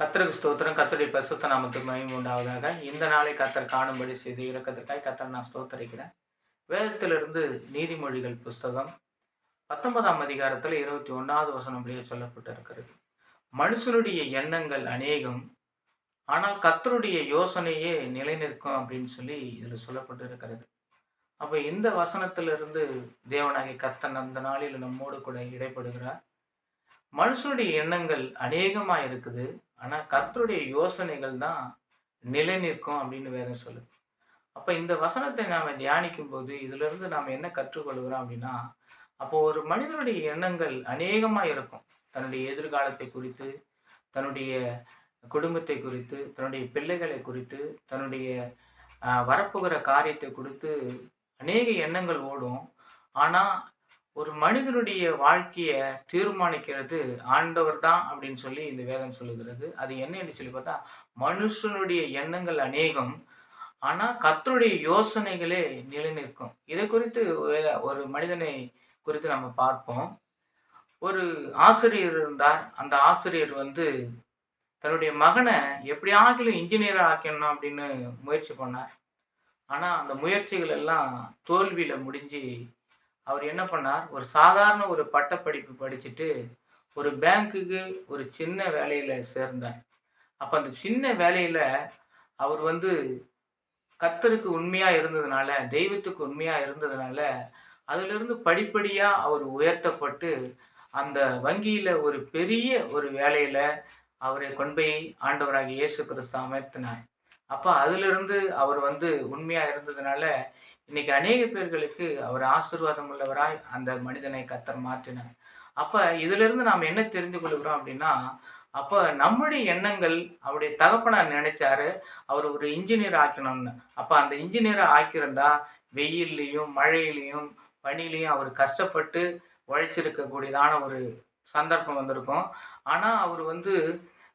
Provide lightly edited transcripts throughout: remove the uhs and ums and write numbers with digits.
கர்த்தருக்கு ஸ்தோத்திரம். கர்த்தருடைய பரிசுத்த நாமத்துக்கு மகிமை உண்டாவதாக. இந்த நாளை கர்த்தர் காணும்படி செய்து இரக்கத்திற்காய் கர்த்தரை நான் ஸ்தோத்தரிக்கிறேன். வேதத்திலிருந்து நீதிமொழிகள் புஸ்தகம் 19ஆம் அதிகாரத்துல 21வது வசனம் இப்படியே சொல்லப்பட்டிருக்கிறது. மனுஷனுடைய எண்ணங்கள் அநேகம், ஆனால் கர்த்தருடைய யோசனையே நிலைநிற்கும் அப்படின்னு சொல்லி இதுல சொல்லப்பட்டிருக்கிறது. அப்ப இந்த வசனத்திலிருந்து தேவனாகிய கர்த்தர் அந்த நாளில் நம்மோடு கூட இடைப்படுகிறார். மனுஷனுடைய எண்ணங்கள் அநேகமா இருக்குது. ஆனா கர்த்தருடைய யோசனைகள் தான் நிலைநிற்கும் அப்படின்னு வேதம் சொல்லுது. அப்ப இந்த வசனத்தை நாம தியானிக்கும்போது, இதிலிருந்து நாம என்ன கற்றுக்கொள்கிறோம் அப்படின்னா, அப்போ ஒரு மனிதனுடைய எண்ணங்கள் அநேகமா இருக்கும். தன்னுடைய எதிர்காலத்தை குறித்து, தன்னுடைய குடும்பத்தை குறித்து, தன்னுடைய பிள்ளைகளை குறித்து, தன்னுடைய வரப்போகிற காரியத்தை குறித்து அநேக எண்ணங்கள் ஓடும். ஆனா ஒரு மனிதனுடைய வாழ்க்கைய தீர்மானிக்கிறது ஆண்டவர் தான் அப்படின்னு சொல்லி இந்த வேதம் சொல்லுகிறது. அது என்னன்னு சொல்லி பார்த்தா, மனுஷனுடைய எண்ணங்கள் அநேகம், ஆனா கர்த்தருடைய யோசனைகளே நிலைநிற்கும். இதை குறித்து ஒரு மனிதனை குறித்து நம்ம பார்ப்போம். ஒரு ஆசிரியர் இருந்தார். அந்த ஆசிரியர் தன்னுடைய மகனை எப்படியாகிலும் இன்ஜினியரா ஆக்கணும் அப்படின்னு முயற்சி பண்ணார். ஆனா அந்த முயற்சிகள் எல்லாம் தோல்வியில முடிஞ்சு அவர் என்ன பண்ணார், ஒரு சாதாரண ஒரு பட்டப்படிப்பு படிச்சுட்டு, ஒரு பேங்க்குக்கு ஒரு சின்ன வேலையில சேர்ந்தார். அப்ப அந்த சின்ன வேலையில அவர் கர்த்தருக்கு உண்மையா இருந்ததுனால, தெய்வத்துக்கு உண்மையா இருந்ததுனால, அதிலிருந்து படிப்படியா அவர் உயர்த்தப்பட்டு, அந்த வங்கியில ஒரு பெரிய ஒரு வேலையில அவரை கொண்டு போய் ஆண்டவராகிய இயேசு கிறிஸ்து அமர்த்தினார். அப்ப அதிலிருந்து அவர் உண்மையா இருந்ததுனால, இன்னைக்கு அநேக பேர்களுக்கு அவர் ஆசீர்வாதம் உள்ளவராய் அந்த மனிதனை கர்த்தர் மாற்றினார். அப்ப இதிலிருந்து நாம் என்ன தெரிந்து கொள்கிறோம் அப்படின்னா, அப்ப நம்முடைய எண்ணங்கள் அவருடைய தகப்பனார் நினைச்சாரு, அவர் ஒரு இன்ஜினியர் ஆக்கணும்னு. அப்ப அந்த இன்ஜினியரா ஆக்கியிருந்தா, வெயில்லயும், மழையிலயும், பனியிலயும் அவர் கஷ்டப்பட்டு உழைச்சிருக்க கூடியதான ஒரு சந்தர்ப்பம் வந்திருக்கும். ஆனா அவர்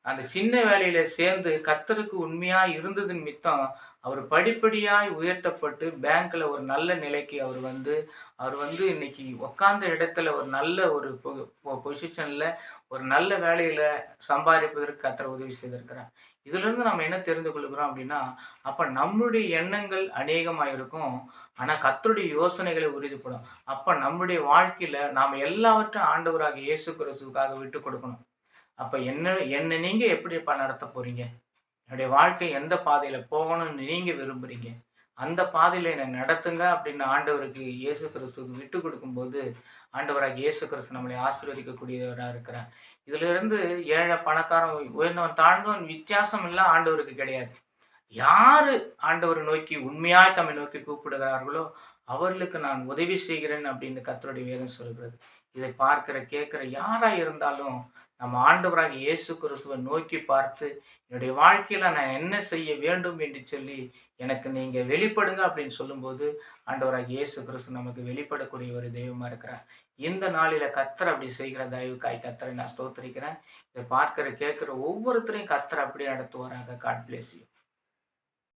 அந்த சின்ன வேலையில சேர்ந்து கர்த்தருக்கு உண்மையா இருந்ததின் மித்தம் அவர் படிப்படியாய் உயர்த்தப்பட்டு பேங்க்ல ஒரு நல்ல நிலைக்கு அவர் இன்னைக்கு உட்கார்ந்த இடத்துல ஒரு நல்ல ஒரு பொசிஷன்ல ஒரு நல்ல வேலையில சம்பாதிப்பதற்கு கர்த்தர் உதவி செய்திருக்கிறார். இதுல இருந்து நம்ம என்ன தெரிந்து கொள்கிறோம் அப்படின்னா, அப்ப நம்முடைய எண்ணங்கள் அநேகமா இருக்கும். ஆனா கர்த்தருடைய யோசனைகளை உறுதிப்படும். அப்ப நம்முடைய வாழ்க்கையில நாம எல்லாவற்றையும் ஆண்டவராகிய இயேசு கிறிஸ்துவுக்காக விட்டு கொடுக்கணும். அப்ப என்ன நீங்க எப்படிப்பா நடத்த போறீங்க? என்னுடைய வாழ்க்கை எந்த பாதையில போகணும்னு நீங்க விரும்புறீங்க? அந்த பாதையில என்ன நடத்துங்க அப்படின்னு ஆண்டவருக்கு இயேசு கிறிஸ்துவுக்கு விட்டு கொடுக்கும்போது, ஆண்டவராகிய இயேசு கிறிஸ்து நம்மளை ஆசீர்வதிக்கக்கூடியவரா இருக்கிறார். இதிலிருந்து ஏழை, பணக்காரன், உயர்ந்தவன், தாழ்ந்தவன் வித்தியாசம் எல்லாம் ஆண்டவருக்கு கிடையாது. யாரு ஆண்டவரை நோக்கி உண்மையாய் தம்மை நோக்கி கூப்பிடுகிறார்களோ, அவர்களுக்கு நான் உதவி செய்கிறேன் அப்படின்னு கர்த்தருடைய வேதம் சொல்கிறது. இதை பார்க்கிற, கேட்கிற யாரா இருந்தாலும் நம்ம ஆண்டவராகிய இயேசு கிறிஸ்துவை நோக்கி பார்த்து, என்னுடைய வாழ்க்கையில நான் என்ன செய்ய வேண்டும் என்று சொல்லி எனக்கு நீங்க வெளிப்படுங்க அப்படின்னு சொல்லும்போது, ஆண்டவராகிய இயேசு கிறிஸ்து நமக்கு வெளிப்படக்கூடிய ஒரு தெய்வமா இருக்கிறார். இந்த நாளில கர்த்தர் அப்படி செய்கிற தயவுக்காய் கர்த்தரை நான் ஸ்தோத்திரிக்கிறேன். இதை பார்க்கிற, கேட்கிற ஒவ்வொருத்தரையும் கர்த்தர் அப்படி நடத்துவாராக. God bless you.